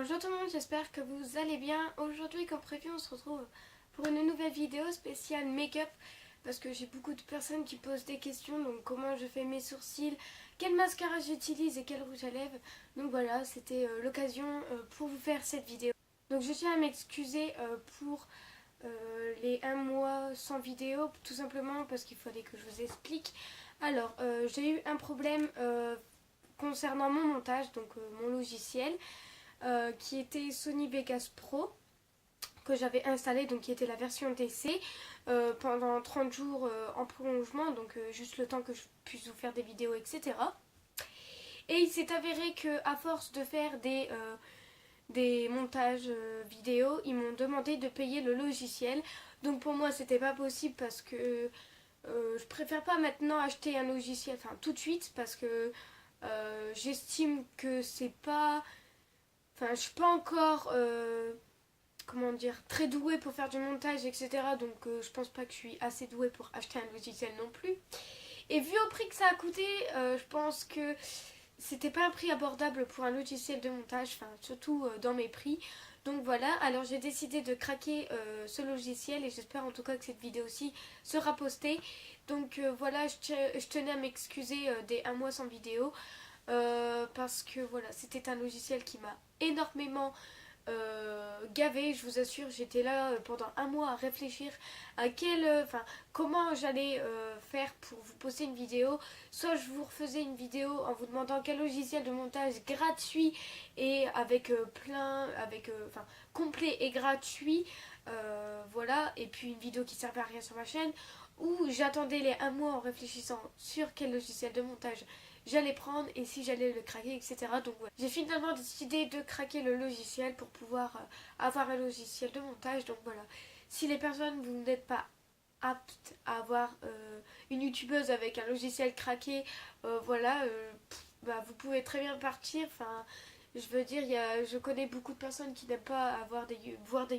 Bonjour tout le monde, j'espère que vous allez bien. Aujourd'hui, comme prévu, on se retrouve pour une nouvelle vidéo spéciale make-up parce que j'ai beaucoup de personnes qui posent des questions, donc comment je fais mes sourcils, quel mascara j'utilise et quel rouge à lèvres. Donc voilà, c'était l'occasion pour vous faire cette vidéo. Donc je tiens à m'excuser pour les 1 mois sans vidéo, tout simplement parce qu'il fallait que je vous explique. Alors, j'ai eu un problème concernant mon montage, donc mon logiciel. Qui était Sony Vegas Pro que j'avais installé, donc qui était la version d'essai pendant 30 jours en prolongement, donc juste le temps que je puisse vous faire des vidéos, etc. Et il s'est avéré que à force de faire des montages vidéo, ils m'ont demandé de payer le logiciel. Donc pour moi c'était pas possible parce que je préfère pas maintenant acheter un logiciel, enfin tout de suite, parce que j'estime que c'est pas... Enfin, je suis pas encore, comment dire, très douée pour faire du montage, etc. Donc, je pense pas que je suis assez douée pour acheter un logiciel non plus. Et vu au prix que ça a coûté, je pense que c'était pas un prix abordable pour un logiciel de montage, enfin, surtout dans mes prix. Donc voilà, alors j'ai décidé de craquer ce logiciel et j'espère en tout cas que cette vidéo-ci sera postée. Donc voilà, je tenais à m'excuser des 1 mois sans vidéo. Parce que voilà, c'était un logiciel qui m'a énormément gavé, je vous assure. J'étais là pendant 1 mois à réfléchir à comment j'allais faire pour vous poster une vidéo. Soit je vous refaisais une vidéo en vous demandant quel logiciel de montage gratuit et avec complet et gratuit, voilà, et puis une vidéo qui servait à rien sur ma chaîne, ou j'attendais les 1 mois en réfléchissant sur quel logiciel de montage j'allais prendre et si j'allais le craquer, etc. Donc voilà. J'ai finalement décidé de craquer le logiciel pour pouvoir avoir un logiciel de montage. Donc voilà, si les personnes, vous n'êtes pas aptes à avoir une youtubeuse avec un logiciel craqué, voilà, vous pouvez très bien partir. Enfin, je veux dire, je connais beaucoup de personnes qui n'aiment pas voir des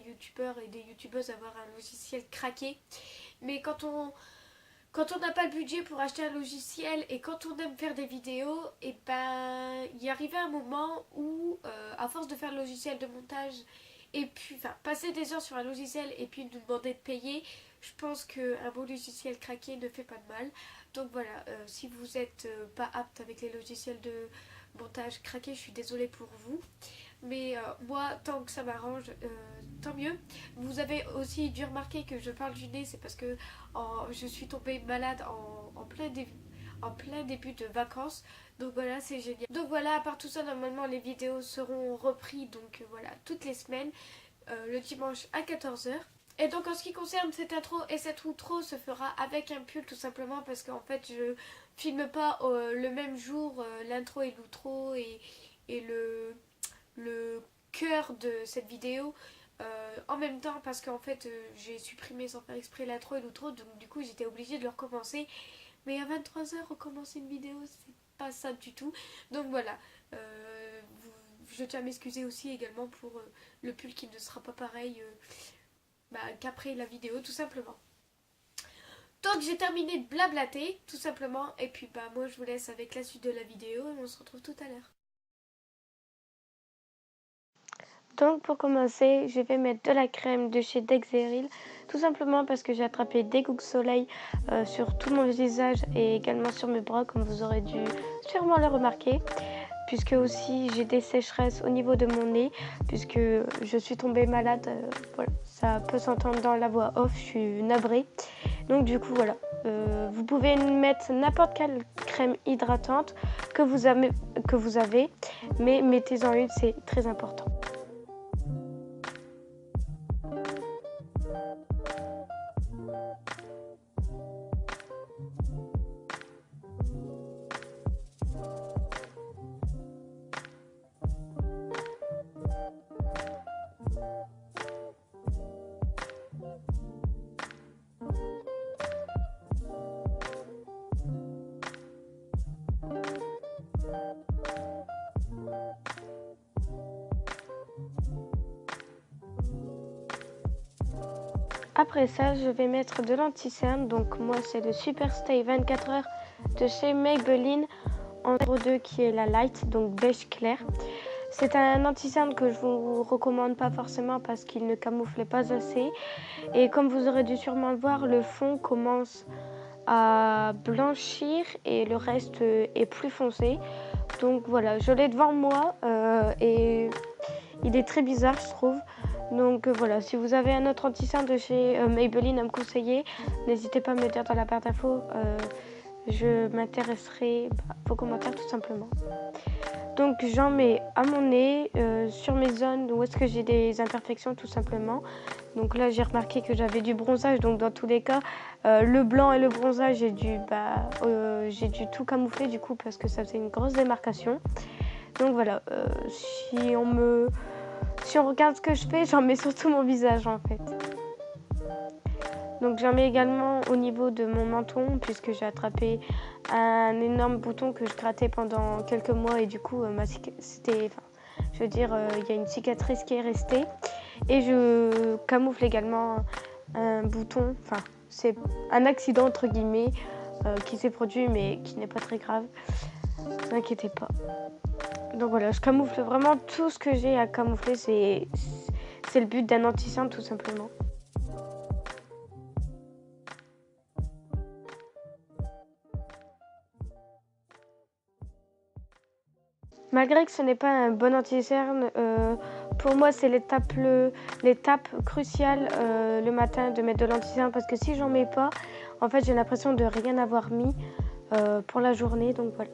youtubeurs et des youtubeuses avoir un logiciel craqué. Mais quand on n'a pas le budget pour acheter un logiciel et quand on aime faire des vidéos, et ben il y arrivait un moment où à force de faire le logiciel de montage et puis passer des heures sur un logiciel et puis nous demander de payer, je pense qu'un beau logiciel craqué ne fait pas de mal. Donc voilà, si vous n'êtes pas apte avec les logiciels de montage craqués, je suis désolée pour vous. Mais moi, tant que ça m'arrange, tant mieux. Vous avez aussi dû remarquer que je parle du nez, c'est parce que je suis tombée malade en plein début de vacances. Donc voilà, c'est génial. Donc voilà, à part tout ça, normalement les vidéos seront reprises, donc voilà, toutes les semaines, le dimanche à 14 h. Et donc en ce qui concerne cette intro et cette outro, se fera avec un pull tout simplement parce qu'en fait je filme pas le même jour l'intro et l'outro et le cœur de cette vidéo en même temps parce qu'en fait j'ai supprimé sans faire exprès l'intro et l'outro, donc du coup j'étais obligée de le recommencer. Mais à 23 h recommencer une vidéo, c'est pas ça du tout. Donc voilà, je tiens à m'excuser aussi également pour le pull qui ne sera pas pareil qu'après la vidéo tout simplement. Donc j'ai terminé de blablater tout simplement et puis moi je vous laisse avec la suite de la vidéo et on se retrouve tout à l'heure. Donc pour commencer, je vais mettre de la crème de chez Dexeril, tout simplement parce que j'ai attrapé des gouttes de soleil sur tout mon visage et également sur mes bras, comme vous aurez dû sûrement le remarquer, puisque aussi j'ai des sécheresses au niveau de mon nez, puisque je suis tombée malade, voilà, ça peut s'entendre dans la voix off, je suis navrée. Donc du coup voilà, vous pouvez mettre n'importe quelle crème hydratante que vous avez, mais mettez-en une, c'est très important. Après ça, je vais mettre de l'anti-cerne. Donc moi, c'est le Super Stay 24 heures de chez Maybelline en 02 qui est la light, donc beige clair. C'est un anti-cerne que je vous recommande pas forcément parce qu'il ne camouflait pas assez. Et comme vous aurez dû sûrement le voir, le fond commence à blanchir et le reste est plus foncé. Donc voilà, je l'ai devant moi et il est très bizarre, je trouve. Donc voilà, si vous avez un autre anti-cerne de chez Maybelline à me conseiller, n'hésitez pas à me le dire dans la barre d'infos. Je m'intéresserai à vos commentaires tout simplement. Donc j'en mets à mon nez, sur mes zones où est-ce que j'ai des imperfections tout simplement. Donc là j'ai remarqué que j'avais du bronzage, donc dans tous les cas, le blanc et le bronzage j'ai dû tout camoufler du coup parce que ça faisait une grosse démarcation. Donc voilà, si on regarde ce que je fais, j'en mets sur tout mon visage en fait. Donc j'en mets également au niveau de mon menton puisque j'ai attrapé un énorme bouton que je grattais pendant quelques mois et du coup il y a une cicatrice qui est restée et je camoufle également un bouton, enfin c'est un accident entre guillemets qui s'est produit mais qui n'est pas très grave, ne vous inquiétez pas. Donc voilà, je camoufle vraiment tout ce que j'ai à camoufler, c'est le but d'un anti-cerne tout simplement. Malgré que ce n'est pas un bon anti-cerne, pour moi c'est l'étape cruciale le matin de mettre de l'anti-cerne parce que si j'en mets pas, en fait j'ai l'impression de rien avoir mis pour la journée, donc voilà.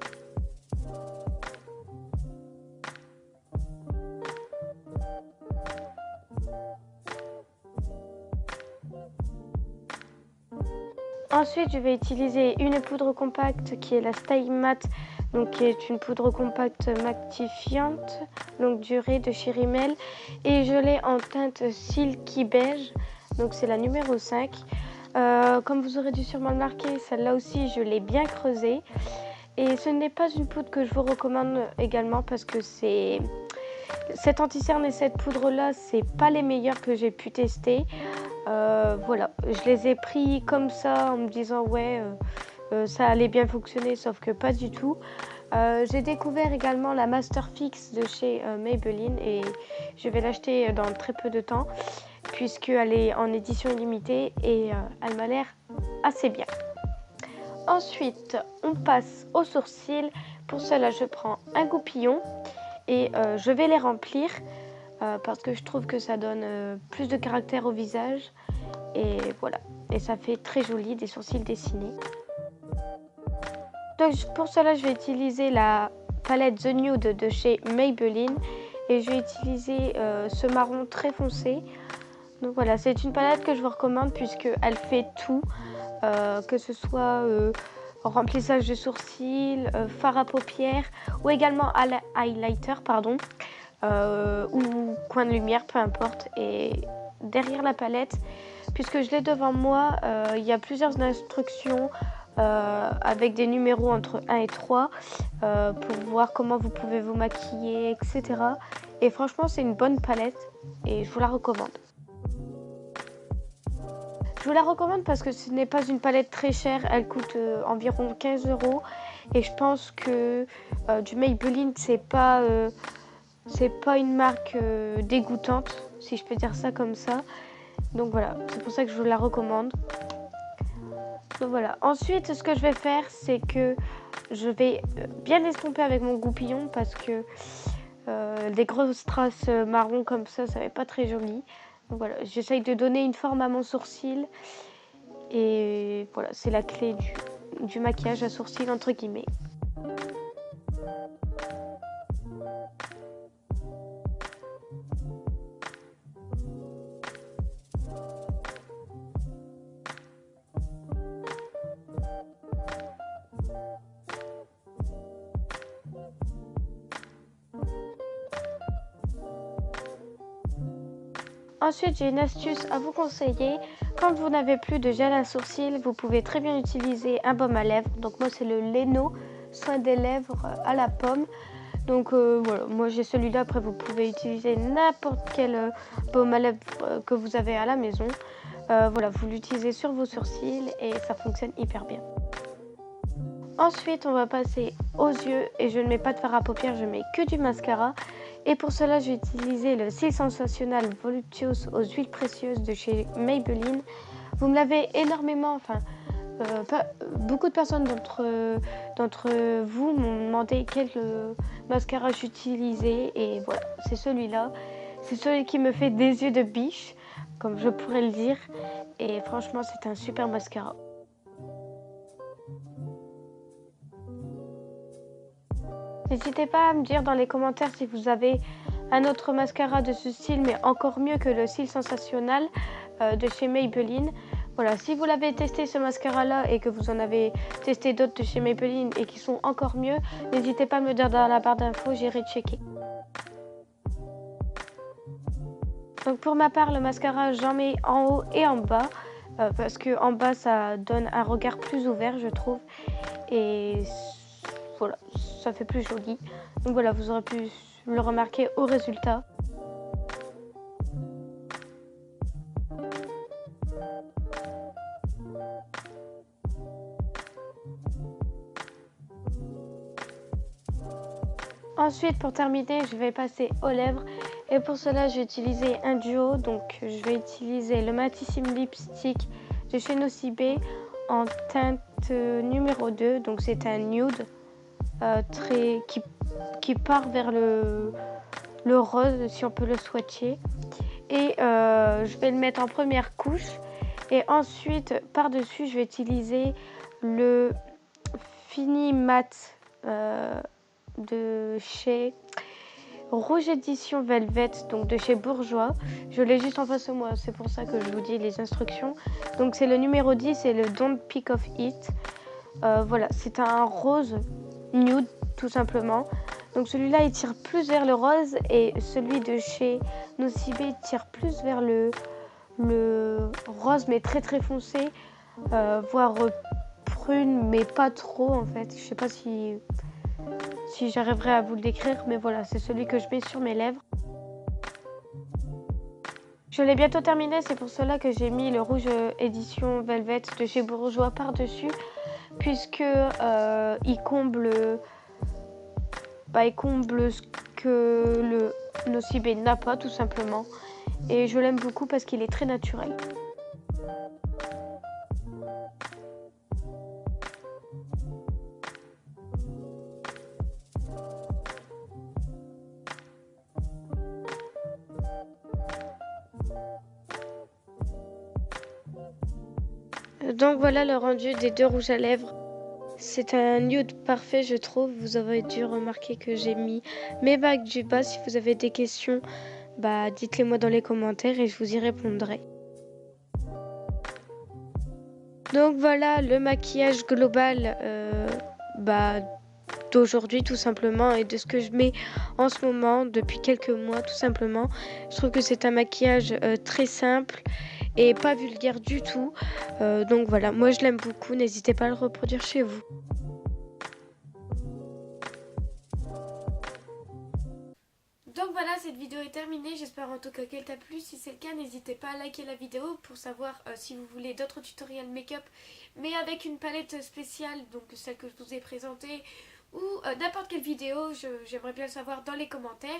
Ensuite, je vais utiliser une poudre compacte qui est la Stay Matte, donc qui est une poudre compacte matifiante, longue durée de chez Rimmel, et je l'ai en teinte Silky Beige, donc c'est la numéro 5. Comme vous aurez dû sûrement le remarquer, celle-là aussi je l'ai bien creusée. Et ce n'est pas une poudre que je vous recommande également parce que cet anti-cerne et cette poudre-là, c'est pas les meilleures que j'ai pu tester. Voilà, je les ai pris comme ça en me disant ouais ça allait bien fonctionner, sauf que pas du tout. J'ai découvert également la Master Fix de chez Maybelline et je vais l'acheter dans très peu de temps puisqu'elle est en édition illimitée et elle m'a l'air assez bien. Ensuite, on passe aux sourcils. Pour cela, je prends un goupillon et je vais les remplir parce que je trouve que ça donne plus de caractère au visage. Et voilà, et ça fait très joli, des sourcils dessinés. Donc pour cela, je vais utiliser la palette The Nude de chez Maybelline et je vais utiliser ce marron très foncé. Donc voilà, c'est une palette que je vous recommande puisqu'elle fait tout, que ce soit remplissage de sourcils, fard à paupières ou également highlighter, ou coin de lumière, peu importe. Et derrière la palette, puisque je l'ai devant moi, il y a plusieurs instructions avec des numéros entre 1 et 3 pour voir comment vous pouvez vous maquiller, etc. Et franchement, c'est une bonne palette et je vous la recommande. Je vous la recommande parce que ce n'est pas une palette très chère, elle coûte environ 15 € et je pense que du Maybelline, c'est pas une marque dégoûtante, si je peux dire ça comme ça. Donc voilà, c'est pour ça que je vous la recommande. Donc voilà. Ensuite, ce que je vais faire, c'est que je vais bien estomper avec mon goupillon parce que des grosses traces marron comme ça va pas très joli. Donc voilà, j'essaye de donner une forme à mon sourcil. Et voilà, c'est la clé du maquillage à sourcils entre guillemets. Ensuite, j'ai une astuce à vous conseiller. Quand vous n'avez plus de gel à sourcils, vous pouvez très bien utiliser un baume à lèvres. Donc moi, c'est le Leno Soin des lèvres à la pomme. Donc voilà, moi j'ai celui-là. Après, vous pouvez utiliser n'importe quel baume à lèvres que vous avez à la maison. Voilà, vous l'utilisez sur vos sourcils et ça fonctionne hyper bien. Ensuite, on va passer aux yeux et je ne mets pas de fard à paupières, je mets que du mascara. Et pour cela, je vais utiliser le cils sensationnel Voluptuous aux huiles précieuses de chez Maybelline. Vous me l'avez énormément, beaucoup de personnes d'entre vous m'ont demandé quel mascara j'utilisais. Et voilà, c'est celui-là. C'est celui qui me fait des yeux de biche, comme je pourrais le dire. Et franchement, c'est un super mascara. N'hésitez pas à me dire dans les commentaires si vous avez un autre mascara de ce style, mais encore mieux que le cils sensationnel de chez Maybelline. Voilà, si vous l'avez testé ce mascara-là et que vous en avez testé d'autres de chez Maybelline et qui sont encore mieux, n'hésitez pas à me dire dans la barre d'infos, j'irai checker. Donc pour ma part, le mascara, j'en mets en haut et en bas, parce que en bas, ça donne un regard plus ouvert, je trouve. Et voilà, ça fait plus joli. Donc voilà, vous aurez pu le remarquer au résultat. Ensuite, pour terminer, je vais passer aux lèvres. Et pour cela, je vais utiliser un duo. Donc, je vais utiliser le Matissime Lipstick de chez Nocibé en teinte numéro 2. Donc, c'est un nude qui part vers le rose, si on peut le swatcher. Et je vais le mettre en première couche. Et ensuite, par-dessus, je vais utiliser le Fini Matte de chez Rouge Édition Velvet, donc de chez Bourjois. Je l'ai juste en face de moi, c'est pour ça que je vous dis les instructions. Donc c'est le numéro 10 et le Don't Pick of It. Voilà, c'est un rose nude tout simplement. Donc celui-là il tire plus vers le rose et celui de chez Nocibé tire plus vers le rose mais très très foncé, voire prune mais pas trop en fait. Je sais pas si j'arriverai à vous le décrire, mais voilà, c'est celui que je mets sur mes lèvres. Je l'ai bientôt terminé, c'est pour cela que j'ai mis le Rouge Édition Velvet de chez Bourjois par-dessus, puisque il comble ce que le Nocibé n'a pas, tout simplement. Et je l'aime beaucoup parce qu'il est très naturel. Donc voilà le rendu des deux rouges à lèvres. C'est un nude parfait je trouve. Vous avez dû remarquer que j'ai mis mes bagues du bas. Si vous avez des questions, dites-les moi dans les commentaires et je vous y répondrai. Donc voilà le maquillage global d'aujourd'hui tout simplement et de ce que je mets en ce moment depuis quelques mois tout simplement. Je trouve que c'est un maquillage très simple et pas vulgaire du tout. Donc voilà, moi je l'aime beaucoup, n'hésitez pas à le reproduire chez vous. Donc voilà, cette vidéo est terminée, j'espère en tout cas qu'elle t'a plu. Si c'est le cas, n'hésitez pas à liker la vidéo pour savoir si vous voulez d'autres tutoriels make-up, mais avec une palette spéciale, donc celle que je vous ai présentée, ou n'importe quelle vidéo, j'aimerais bien le savoir dans les commentaires.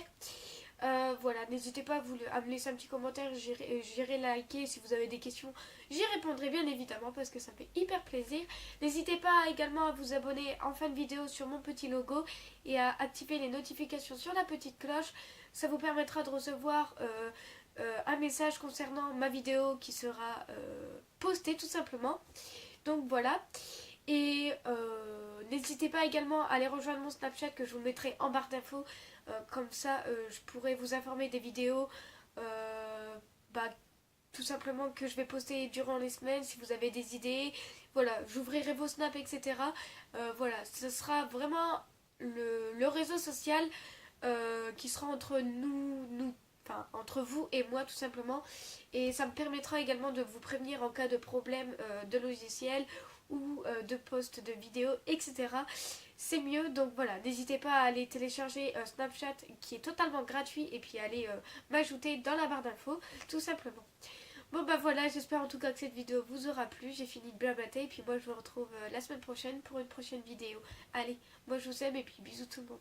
Voilà, n'hésitez pas à me laisser un petit commentaire, j'irai liker. Si vous avez des questions, j'y répondrai bien évidemment parce que ça me fait hyper plaisir. N'hésitez pas également à vous abonner en fin de vidéo sur mon petit logo et à activer les notifications sur la petite cloche. Ça vous permettra de recevoir un message concernant ma vidéo qui sera postée tout simplement. Donc voilà. Et n'hésitez pas également à aller rejoindre mon Snapchat que je vous mettrai en barre d'infos. Comme ça, je pourrai vous informer des vidéos tout simplement que je vais poster durant les semaines. Si vous avez des idées, voilà, j'ouvrirai vos snaps, etc. Voilà, ce sera vraiment le réseau social qui sera entre entre vous et moi tout simplement. Et ça me permettra également de vous prévenir en cas de problème de logiciel ou de posts de vidéos, etc. C'est mieux, donc voilà, n'hésitez pas à aller télécharger Snapchat qui est totalement gratuit et puis aller m'ajouter dans la barre d'infos, tout simplement. Bon voilà, j'espère en tout cas que cette vidéo vous aura plu, j'ai fini de blablater et puis moi je vous retrouve la semaine prochaine pour une prochaine vidéo. Allez, moi je vous aime et puis bisous tout le monde.